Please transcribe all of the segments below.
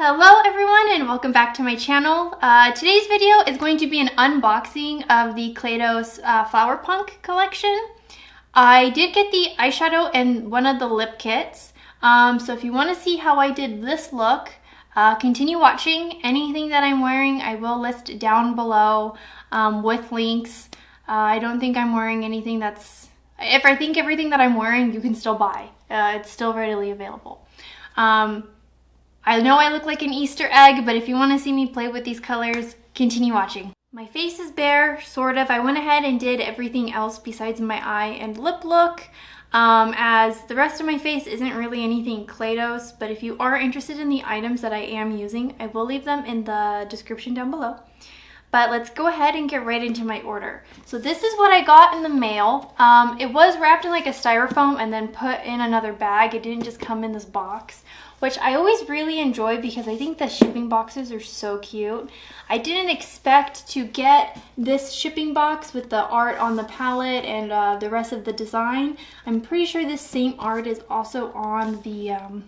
Hello everyone and welcome back to my channel. Today's video is going to be an unboxing of the Kaleidos Flower Punk collection. I did get the eyeshadow and one of the lip kits. So if you want to see how I did this look, continue watching. Anything that I'm wearing I will list down below with links. I don't think I'm wearing anything that's... If I think everything that I'm wearing you can still buy. It's still readily available. I know I look like an Easter egg, but if you want to see me play with these colors, continue watching. My face is bare, sort of. I went ahead and did everything else besides my eye and lip look, as the rest of my face isn't really anything Kaleidos, but if you are interested in the items that I am using, I will leave them in the description down below. But let's go ahead and get right into my order. So this is what I got in the mail. It was wrapped in like a styrofoam and then put in another bag. It didn't just come in this box, which I always really enjoy because I think the shipping boxes are so cute. I didn't expect to get this shipping box with the art on the palette and the rest of the design. I'm pretty sure this same art is also on the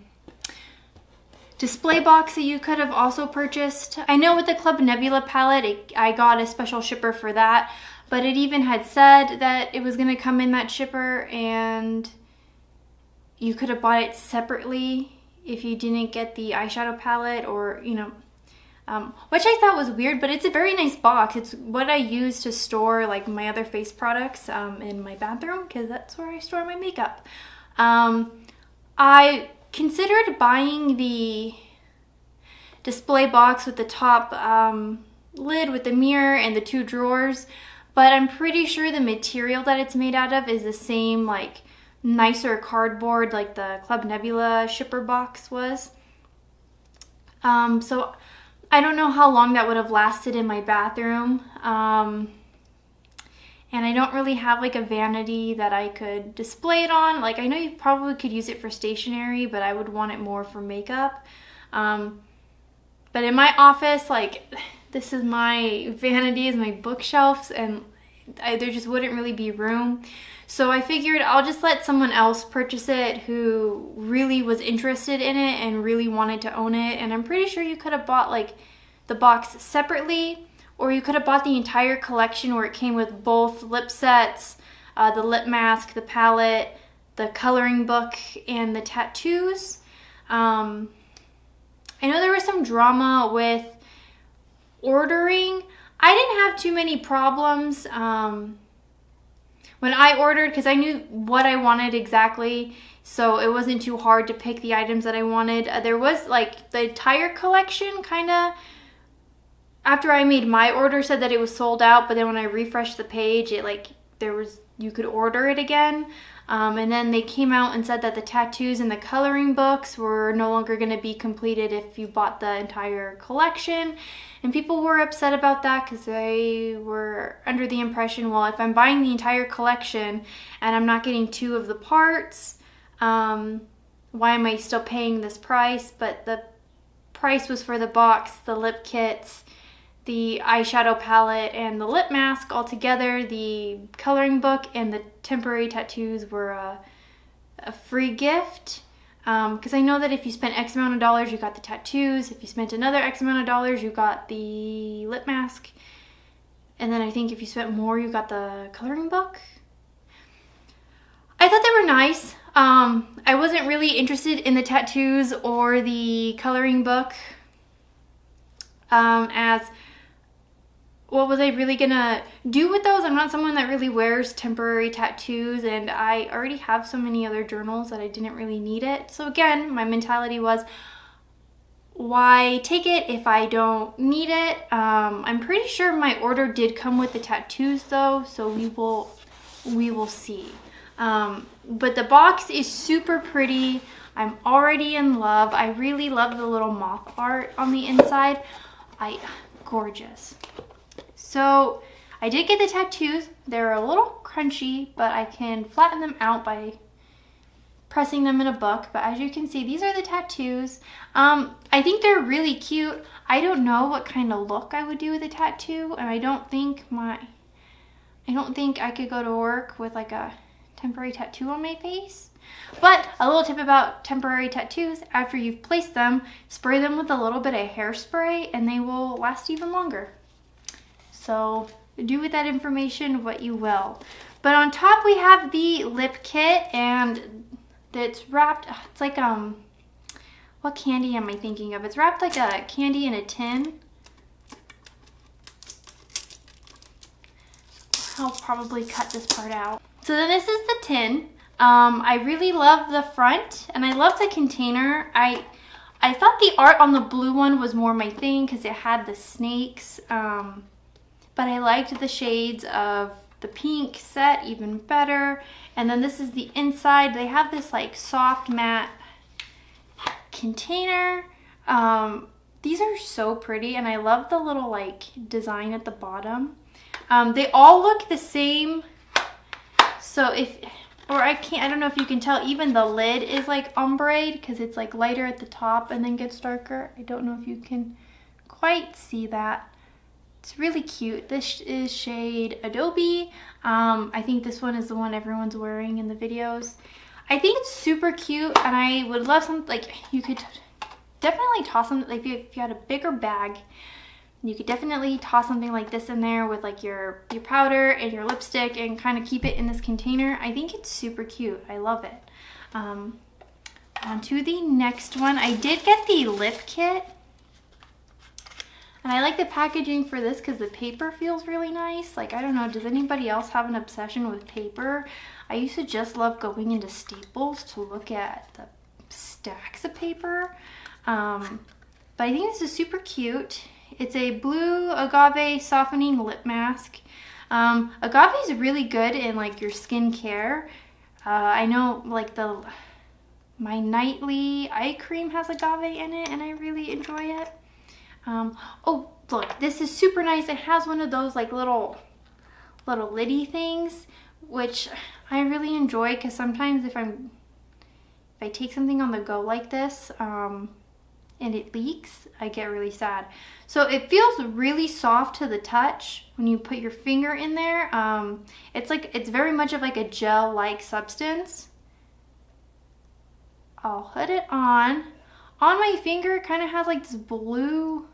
display box that you could have also purchased. I know with the Club Nebula palette, I got a special shipper for that, but it even had said that it was going to come in that shipper and you could have bought it separately if you didn't get the eyeshadow palette, or you know, which I thought was weird, but it's a very nice box. It's what I use to store like my other face products in my bathroom, because that's where I store my makeup. I considered buying the display box with the top lid with the mirror and the two drawers, but I'm pretty sure the material that it's made out of is the same, like nicer cardboard like the Club Nebula shipper box was. So I don't know how long that would have lasted in my bathroom. And I don't really have like a vanity that I could display it on. Like, I know you probably could use it for stationery, but I would want it more for makeup. But in my office, like, this is my vanity, is my bookshelves, and there just wouldn't really be room. So I figured I'll just let someone else purchase it who really was interested in it and really wanted to own it. And I'm pretty sure you could have bought like the box separately, or you could have bought the entire collection where it came with both lip sets, the lip mask, the palette, the coloring book, and the tattoos. I know there was some drama with ordering. I didn't have too many problems when I ordered, because I knew what I wanted exactly, so it wasn't too hard to pick the items that I wanted. There was like the entire collection kind of, after I made my order, said that it was sold out, but then when I refreshed the page, it like you could order it again. And then they came out and said that the tattoos and the coloring books were no longer going to be completed if you bought the entire collection. And people were upset about that because they were under the impression, well, if I'm buying the entire collection and I'm not getting two of the parts, why am I still paying this price? But the price was for the box, the lip kits, the eyeshadow palette, and the lip mask all together. The coloring book and the temporary tattoos were a free gift. Because I know that if you spent X amount of dollars, you got the tattoos. If you spent another X amount of dollars, you got the lip mask. And then I think if you spent more, you got the coloring book. I thought they were nice. I wasn't really interested in the tattoos or the coloring book. As what was I really gonna do with those? I'm not someone that really wears temporary tattoos, and I already have so many other journals that I didn't really need it. So again, my mentality was, why take it if I don't need it? I'm pretty sure my order did come with the tattoos though, so we will see. But the box is super pretty. I'm already in love. I really love the little moth art on the inside. Gorgeous. So I did get the tattoos. They're a little crunchy, but I can flatten them out by pressing them in a book. But as you can see, these are the tattoos. I think they're really cute. I don't know what kind of look I would do with a tattoo, and I don't think I could go to work with like a temporary tattoo on my face. But a little tip about temporary tattoos, after you've placed them, spray them with a little bit of hairspray and they will last even longer. So do with that information what you will. But on top we have the lip kit, and it's wrapped, it's like, what candy am I thinking of? It's wrapped like a candy in a tin. I'll probably cut this part out. So then this is the tin. I really love the front and I love the container. I thought the art on the blue one was more my thing because it had the snakes, but I liked the shades of the pink set even better. And then this is the inside. They have this like soft matte container. These are so pretty, and I love the little like design at the bottom. They all look the same. So I don't know if you can tell, even the lid is like ombre because it's like lighter at the top and then gets darker. I don't know if you can quite see that. It's really cute. This is shade Adobe. I think this one is the one everyone's wearing in the videos. I think it's super cute, and I would love something like, you could definitely toss something, like if you had a bigger bag, you could definitely toss something like this in there with like your powder and your lipstick and kind of keep it in this container. I think it's super cute. I love it. On to the next one. I did get the lip kit. And I like the packaging for this because the paper feels really nice. Like, I don't know, does anybody else have an obsession with paper? I used to just love going into Staples to look at the stacks of paper. But I think this is super cute. It's a blue agave softening lip mask. Agave is really good in like your skincare. I know like my nightly eye cream has agave in it and I really enjoy it. Oh, look, this is super nice. It has one of those like little liddy things, which I really enjoy because sometimes if I take something on the go like this, and it leaks, I get really sad. So it feels really soft to the touch when you put your finger in there. It's very much of like a gel-like substance. I'll put it on. On my finger, it kind of has like this blue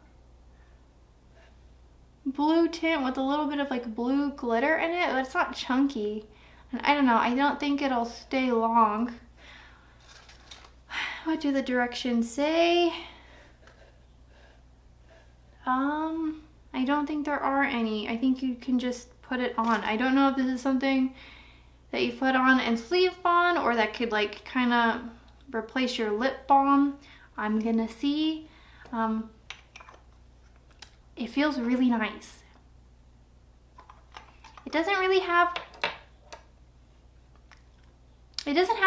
tint with a little bit of like blue glitter in it, but it's not chunky. And I don't know, I don't think it'll stay long. What do the directions say? I don't think there are any. I think you can just put it on. I don't know if this is something that you put on and sleep on, or that could like kind of replace your lip balm. I'm gonna see. It feels really nice. It doesn't have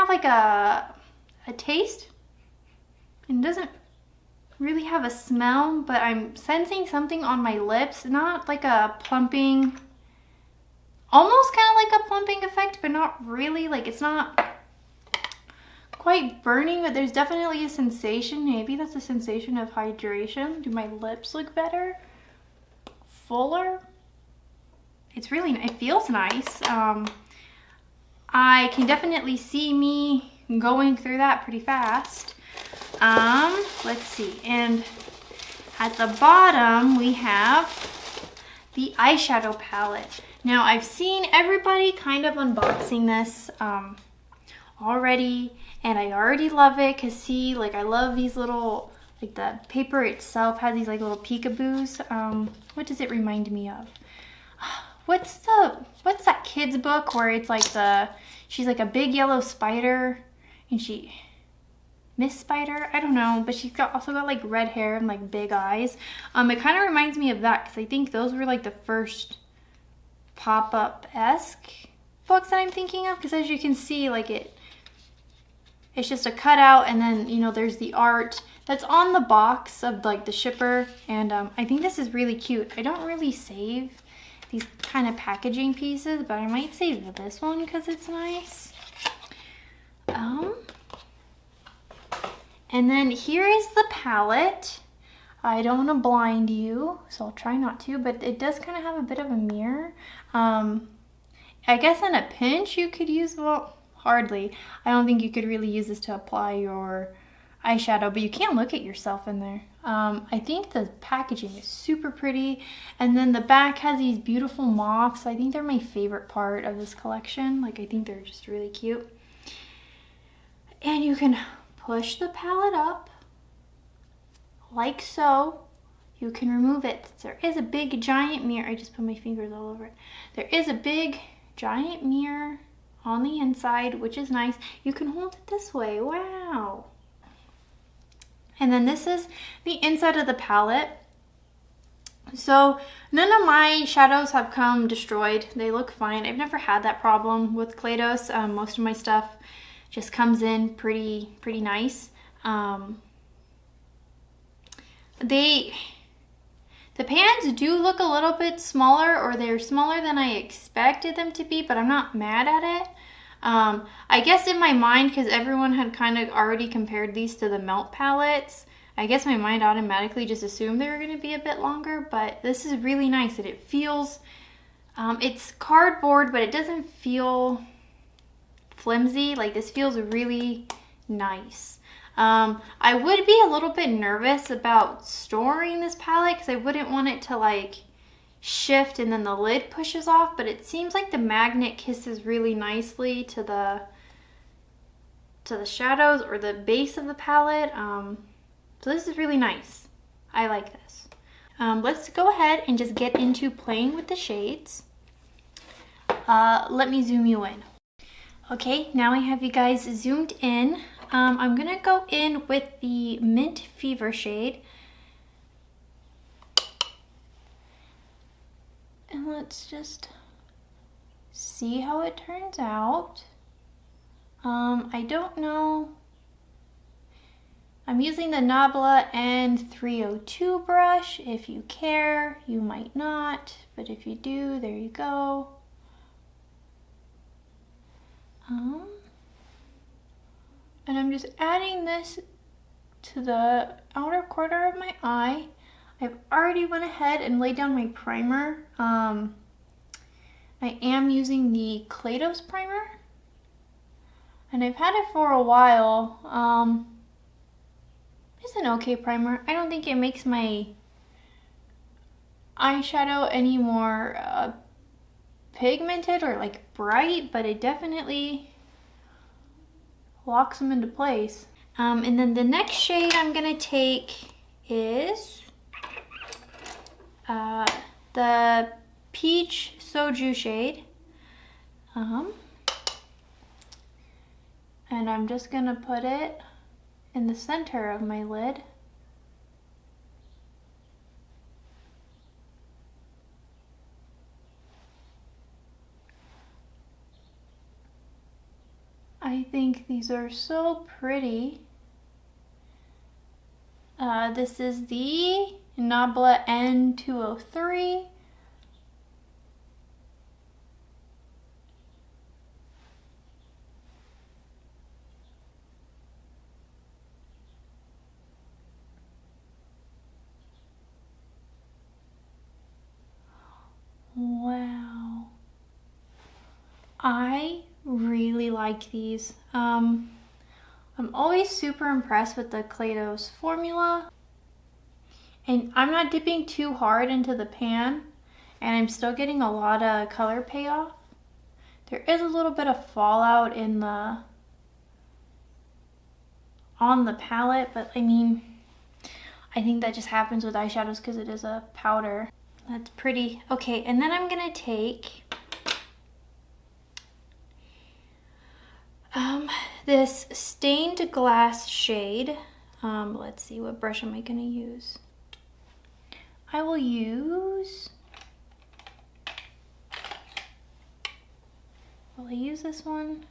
like a taste. It doesn't really have a smell, but I'm sensing something on my lips. Not like a plumping, almost kind of like a plumping effect, but not really. Like, it's not quite burning, but there's definitely a sensation. Maybe that's a sensation of hydration. Do my lips look better? Fuller? It feels nice. I can definitely see me going through that pretty fast. Let's see, and at the bottom we have the eyeshadow palette. Now, I've seen everybody kind of unboxing this already, and I already love it because, see, like, I love these little, like, the paper itself has these like little peekaboos. What does it remind me of? What's that kid's book where it's like she's like a big yellow spider, and Miss Spider? I don't know, but she's also got like red hair and like big eyes. It kind of reminds me of that because I think those were like the first pop-up-esque books that I'm thinking of, because as you can see, like it's just a cutout, and then, you know, there's the art that's on the box of like the shipper, and I think this is really cute. I don't really save these kind of packaging pieces, but I might save this one because it's nice. And then here is the palette. I don't want to blind you, so I'll try not to, but it does kind of have a bit of a mirror. And I guess in a pinch you could use, well, hardly. I don't think you could really use this to apply your eyeshadow, but you can look at yourself in there. I think the packaging is super pretty, and then the back has these beautiful moths. I think they're my favorite part of this collection. Like, I think they're just really cute. And you can push the palette up like so. You can remove it. There is a big giant mirror. I just put my fingers all over it. There is a big giant mirror on the inside, which is nice. You can hold it this way. Wow. And then this is the inside of the palette. So none of my shadows have come destroyed. They look fine. I've never had that problem with Kaleidos. Most of my stuff just comes in pretty nice. The pans do look a little bit smaller, or they're smaller than I expected them to be, but I'm not mad at it. I guess in my mind, because everyone had kind of already compared these to the Melt palettes, I guess my mind automatically just assumed they were going to be a bit longer, but this is really nice. And it feels, it's cardboard, but it doesn't feel flimsy. Like, this feels really nice. I would be a little bit nervous about storing this palette because I wouldn't want it to like shift and then the lid pushes off, but it seems like the magnet kisses really nicely to the shadows or the base of the palette. So this is really nice. I like this. Let's go ahead and just get into playing with the shades. Let me zoom you in. Okay, now I have you guys zoomed in. I'm gonna go in with the Mint Fever shade. And let's just see how it turns out. I don't know. I'm using the Nabla N302 brush. If you care, you might not, but if you do, there you go. And I'm just adding this to the outer corner of my eye. I've already went ahead and laid down my primer. I am using the Kaleidos primer, and I've had it for a while. It's an okay primer. I don't think it makes my eyeshadow any more pigmented or like bright, but it definitely locks them into place. And then the next shade I'm gonna take is the Peach Soju shade. And I'm just gonna put it in the center of my lid. I think these are so pretty. This is the Nabla N203. Wow. I really like these. I'm always super impressed with the Kaleidos formula, and I'm not dipping too hard into the pan, and I'm still getting a lot of color payoff. There is a little bit of fallout in on the palette, but I mean, I think that just happens with eyeshadows because it is a powder. That's pretty. Okay, and then I'm gonna take this stained glass shade. Let's see, what brush am I gonna use? I will use, will I use this one?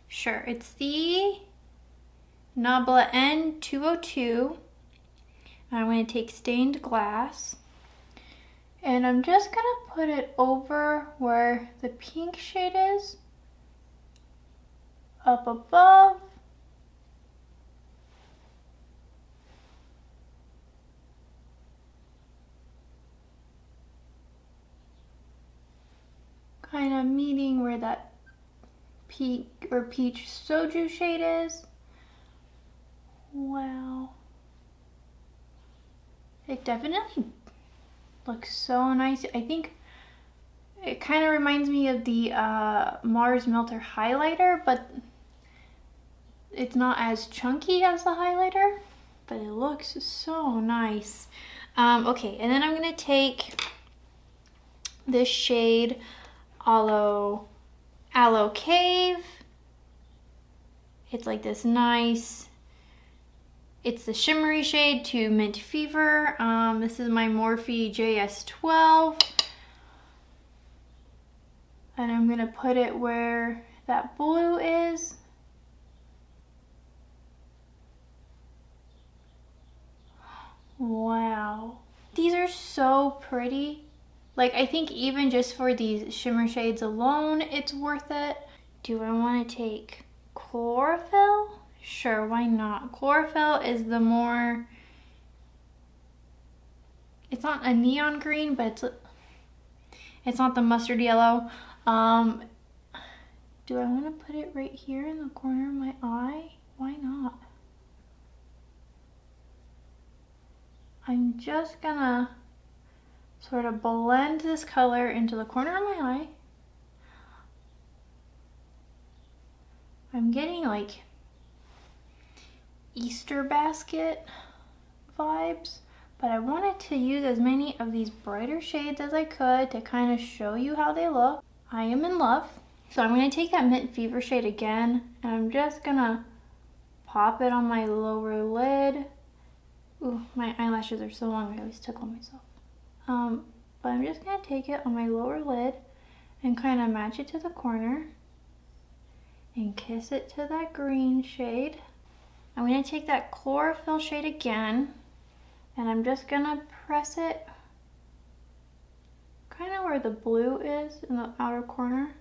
Sure, it's the Nabla N202. I'm going to take stained glass, and I'm just going to put it over where the pink shade is, up above, kind of meeting where that peach soju shade is. Wow. It definitely looks so nice. I think it kind of reminds me of the Mars Melter highlighter, but it's not as chunky as the highlighter, but it looks so nice. Okay, and then I'm gonna take this shade Aloe Cave. It's like this nice, it's the shimmery shade to Mint Fever. This is my Morphe JS12. And I'm gonna put it where that blue is. Wow. These are so pretty. Like, I think even just for these shimmer shades alone, it's worth it. Do I want to take chlorophyll? Sure, why not? Chlorophyll is the more, it's not a neon green, but it's not the mustard yellow. Do I want to put it right here in the corner of my eye? Why not? I'm just gonna sort of blend this color into the corner of my eye. I'm getting like Easter basket vibes, but I wanted to use as many of these brighter shades as I could to kind of show you how they look. I am in love. So I'm going to take that Mint Fever shade again, and I'm just going to pop it on my lower lid. Ooh, my eyelashes are so long, I always tickle myself. But I'm just going to take it on my lower lid and kind of match it to the corner and kiss it to that green shade. I'm going to take that chlorophyll shade again, and I'm just going to press it kind of where the blue is in the outer corner.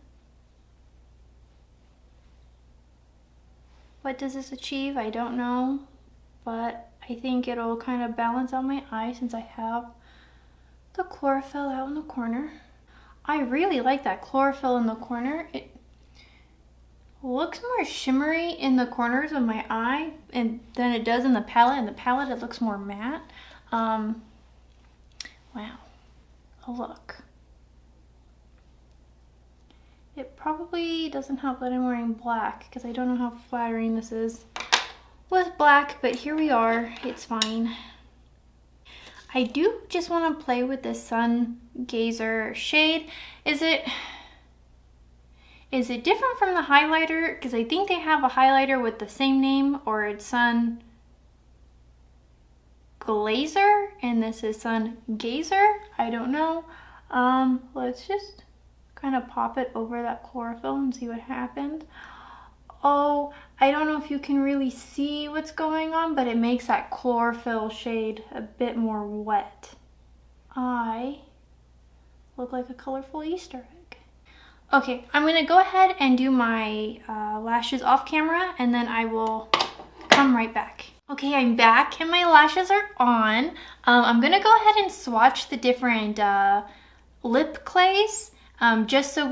What does this achieve? I don't know, but I think it'll kind of balance out my eye since I have the chlorophyll out in the corner. I really like that chlorophyll in the corner. It looks more shimmery in the corners of my eye than it does in the palette. In the palette it looks more matte. Wow, a look. It probably doesn't help that I'm wearing black because I don't know how flattering this is with black, but here we are, it's fine. I do just want to play with this Sun Gazer shade. Is it different from the highlighter? Because I think they have a highlighter with the same name, or it's Sun Glazer and this is Sun Gazer. I don't know. Let's just kind of pop it over that chlorophyll and see what happens. Oh, I don't know if you can really see what's going on, but it makes that chlorophyll shade a bit more wet. I look like a colorful Easter egg. Okay, I'm gonna go ahead and do my lashes off camera, and then I will come right back. Okay, I'm back and my lashes are on. I'm gonna go ahead and swatch the different lip clays just so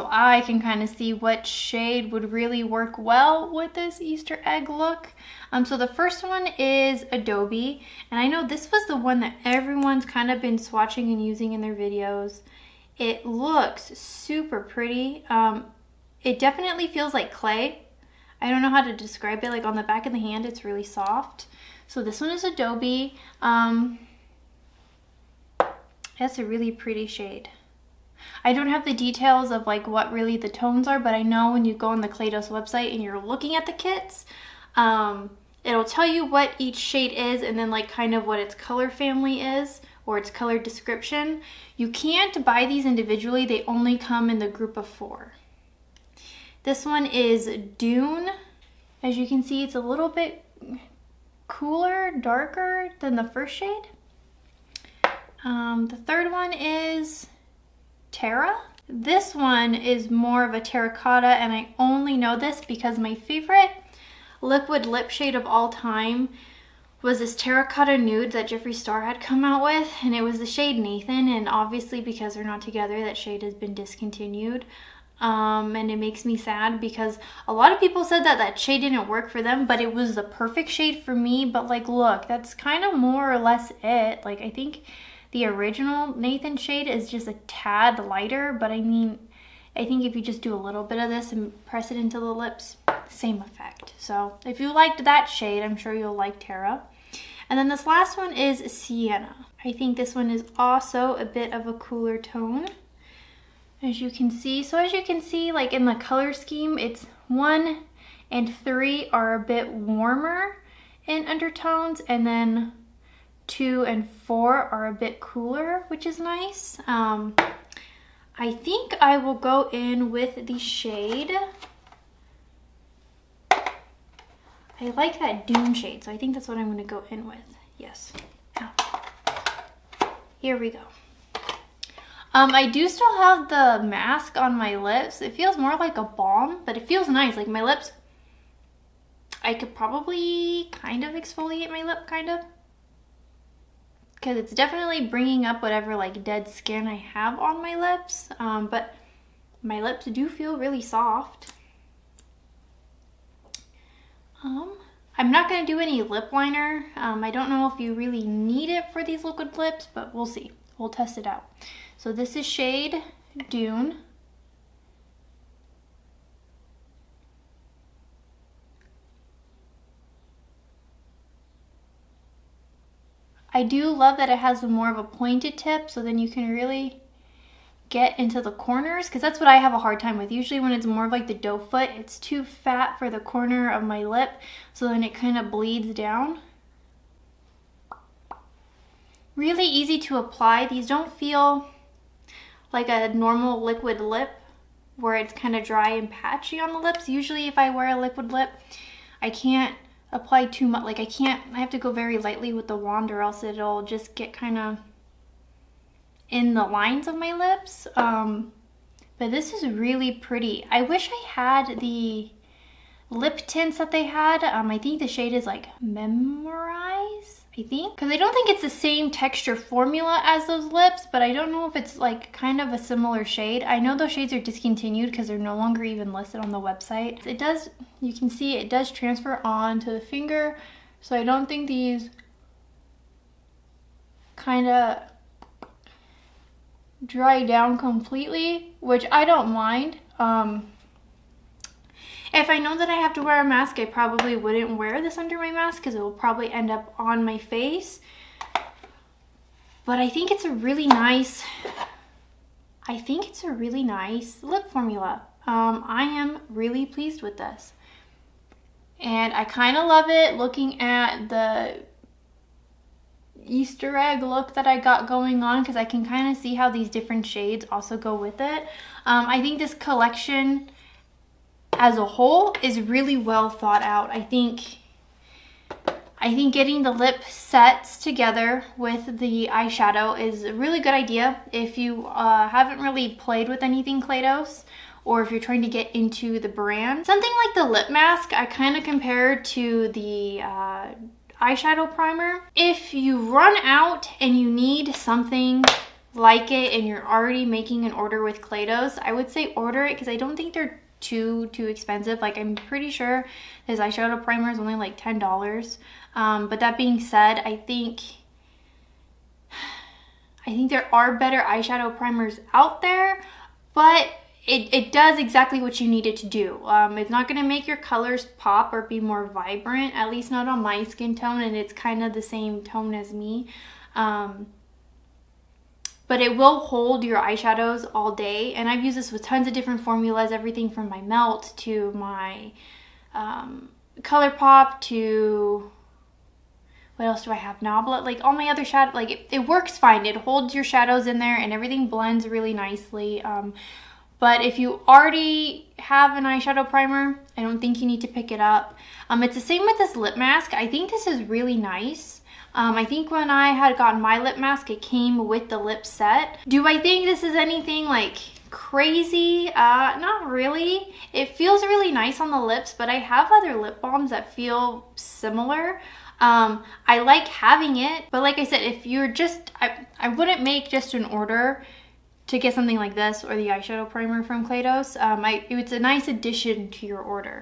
I can kind of see what shade would really work well with this Easter egg look. So the first one is Adobe, and I know this was the one that everyone's kind of been swatching and using in their videos. It looks super pretty. It definitely feels like clay. I don't know how to describe it. Like on the back of the hand, it's really soft. So this one is Adobe. That's a really pretty shade. I don't have the details of like what really the tones are, but I know when you go on the Kaleidos website and you're looking at the kits, it'll tell you what each shade is and then like kind of what its color family is or its color description. You can't buy these individually. They only come in the group of 4. This one is Dune. As you can see, it's a little bit cooler, darker than the first shade. The third one is Terra. This one is more of a terracotta, and I only know this because my favorite liquid lip shade of all time was this terracotta nude that Jeffree Star had come out with, and it was the shade Nathan, and obviously because they're not together, that shade has been discontinued. And it makes me sad because a lot of people said that that shade didn't work for them, but it was the perfect shade for me. But like, look, that's kind of more or less it. Like, I think the original Nathan shade is just a tad lighter, but I mean, I think if you just do a little bit of this and press it into the lips, same effect. So if you liked that shade, I'm sure you'll like Terra. And then this last one is Sienna. I think this one is also a bit of a cooler tone, as you can see. So as you can see, like in the color scheme, it's 1 and 3 are a bit warmer in undertones, and then 2 and 4 are a bit cooler, which is nice. I think I will go in with the shade. I like that Dune shade, so I think that's what I'm going to go in with. Yes. Here we go. I do still have the mask on my lips. It feels more like a balm, but it feels nice. Like my lips, I could probably kind of exfoliate my lip, kind of. Because it's definitely bringing up whatever like dead skin I have on my lips. But my lips do feel really soft. I'm not going to do any lip liner. I don't know if you really need it for these liquid lips, but we'll see. We'll test it out. So this is shade Dune. I do love that it has more of a pointed tip, so then you can really get into the corners, because that's what I have a hard time with. Usually when it's more of like the doe foot, it's too fat for the corner of my lip, so then it kind of bleeds down. Really easy to apply. These don't feel like a normal liquid lip where it's kind of dry and patchy on the lips. Usually if I wear a liquid lip, I can't apply too much. Like I have to go very lightly with the wand, or else it'll just get kind of in the lines of my lips. But this is really pretty. I wish I had the lip tints that they had. I think the shade is like Memorize, I think, because I don't think it's the same texture formula as those lips, but I don't know if it's like kind of a similar shade. I know those shades are discontinued because they're no longer even listed on the website. It does, you can see it does transfer on to the finger, so I don't think these kind of dry down completely, which I don't mind. If I know that I have to wear a mask, I probably wouldn't wear this under my mask because it will probably end up on my face. But I think it's a really nice, lip formula. I am really pleased with this. And I kind of love it looking at the Easter egg look that I got going on, because I can kind of see how these different shades also go with it. I think this collection as a whole is really well thought out. I think getting the lip sets together with the eyeshadow is a really good idea if you haven't really played with anything Kaleidos, or if you're trying to get into the brand. Something like the lip mask I kind of compare to the eyeshadow primer. If you run out and you need something like it and you're already making an order with Kaleidos, I would say order it, because I don't think they're too expensive. Like, I'm pretty sure this eyeshadow primer is only like $10. But that being said, I think there are better eyeshadow primers out there, but it does exactly what you need it to do. It's not going to make your colors pop or be more vibrant, at least not on my skin tone, and it's kind of the same tone as me. But it will hold your eyeshadows all day, and I've used this with tons of different formulas, everything from my Melt to my ColourPop to what else do I have now? But like all my other shadow, like it works fine. It holds your shadows in there and everything blends really nicely. But if you already have an eyeshadow primer, I don't think you need to pick it up. It's the same with this lip mask. I think this is really nice. I think when I had gotten my lip mask, it came with the lip set. Do I think this is anything like crazy? Not really. It feels really nice on the lips, but I have other lip balms that feel similar. I like having it, but like I said, if you're just, I wouldn't make just an order to get something like this or the eyeshadow primer from Kaleidos. It's a nice addition to your order.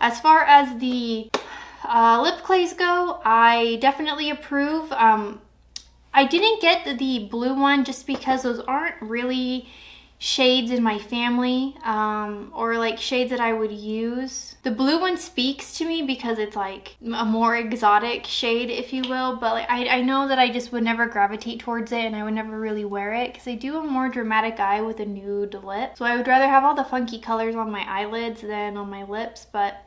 As far as the lip clays go, I definitely approve. I didn't get the blue one just because those aren't really shades in my family, or like shades that I would use. The blue one speaks to me because it's like a more exotic shade, if you will, but like I know that I just would never gravitate towards it and I would never really wear it because I do a more dramatic eye with a nude lip. So I would rather have all the funky colors on my eyelids than on my lips. But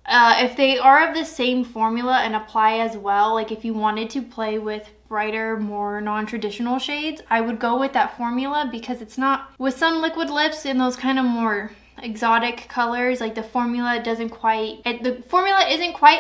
if they are of the same formula and apply as well, like if you wanted to play with brighter, more non-traditional shades, I would go with that formula, because it's not, with some liquid lips in those kind of more exotic colors, like the formula isn't quite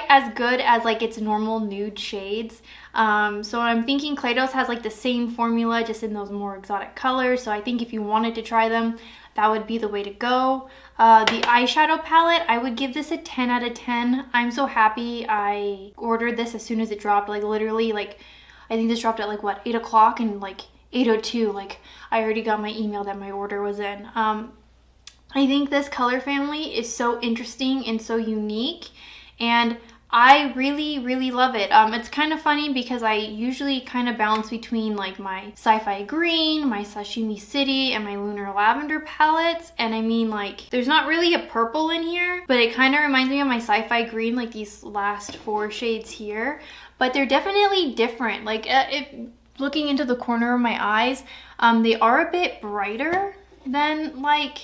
as good as like its normal nude shades. So I'm thinking Kaleidos has like the same formula, just in those more exotic colors. So I think if you wanted to try them, that would be the way to go. The eyeshadow palette, I would give this a 10 out of 10. I'm so happy I ordered this as soon as it dropped. Like literally, like I think this dropped at like what, 8 o'clock, and like 8:02, like I already got my email that my order was in. I think this color family is so interesting and so unique, and I really, really love it. It's kind of funny because I usually kind of balance between like my sci-fi green, my sashimi city, and my lunar lavender palettes. And I mean, like, there's not really a purple in here, but it kind of reminds me of my sci-fi green, like these last 4 shades here. But they're definitely different. Like, if looking into the corner of my eyes, they are a bit brighter than like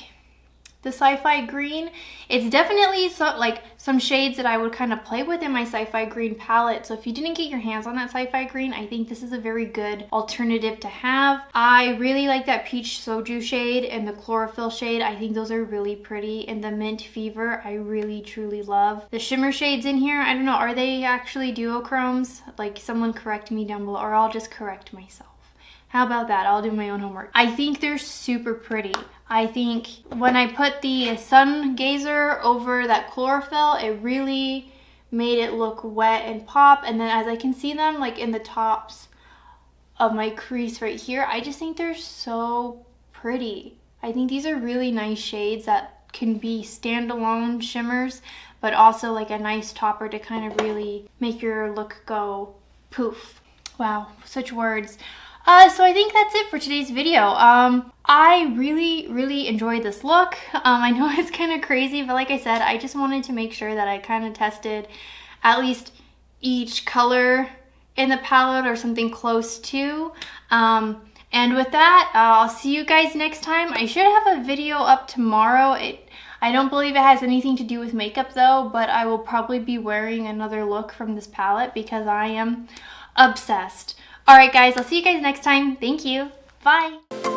the sci-fi green. It's definitely some shades that I would kind of play with in my sci-fi green palette. So if you didn't get your hands on that sci-fi green, I think this is a very good alternative to have. I really like that peach soju shade and the chlorophyll shade. I think those are really pretty. And the mint fever, I really truly love. The shimmer shades in here, I don't know, are they actually duochromes? Like, someone correct me down below, or I'll just correct myself. How about that? I'll do my own homework. I think they're super pretty. I think when I put the sun gazer over that chlorophyll, it really made it look wet and pop. And then as I can see them like in the tops of my crease right here, I just think they're so pretty. I think these are really nice shades that can be standalone shimmers, but also like a nice topper to kind of really make your look go poof. Wow, such words. So I think that's it for today's video. I really, really enjoyed this look. I know it's kind of crazy, but like I said, I just wanted to make sure that I kind of tested at least each color in the palette or something close to. And with that, I'll see you guys next time. I should have a video up tomorrow. I don't believe it has anything to do with makeup though, but I will probably be wearing another look from this palette because I am obsessed. Alright guys, I'll see you guys next time. Thank you. Bye.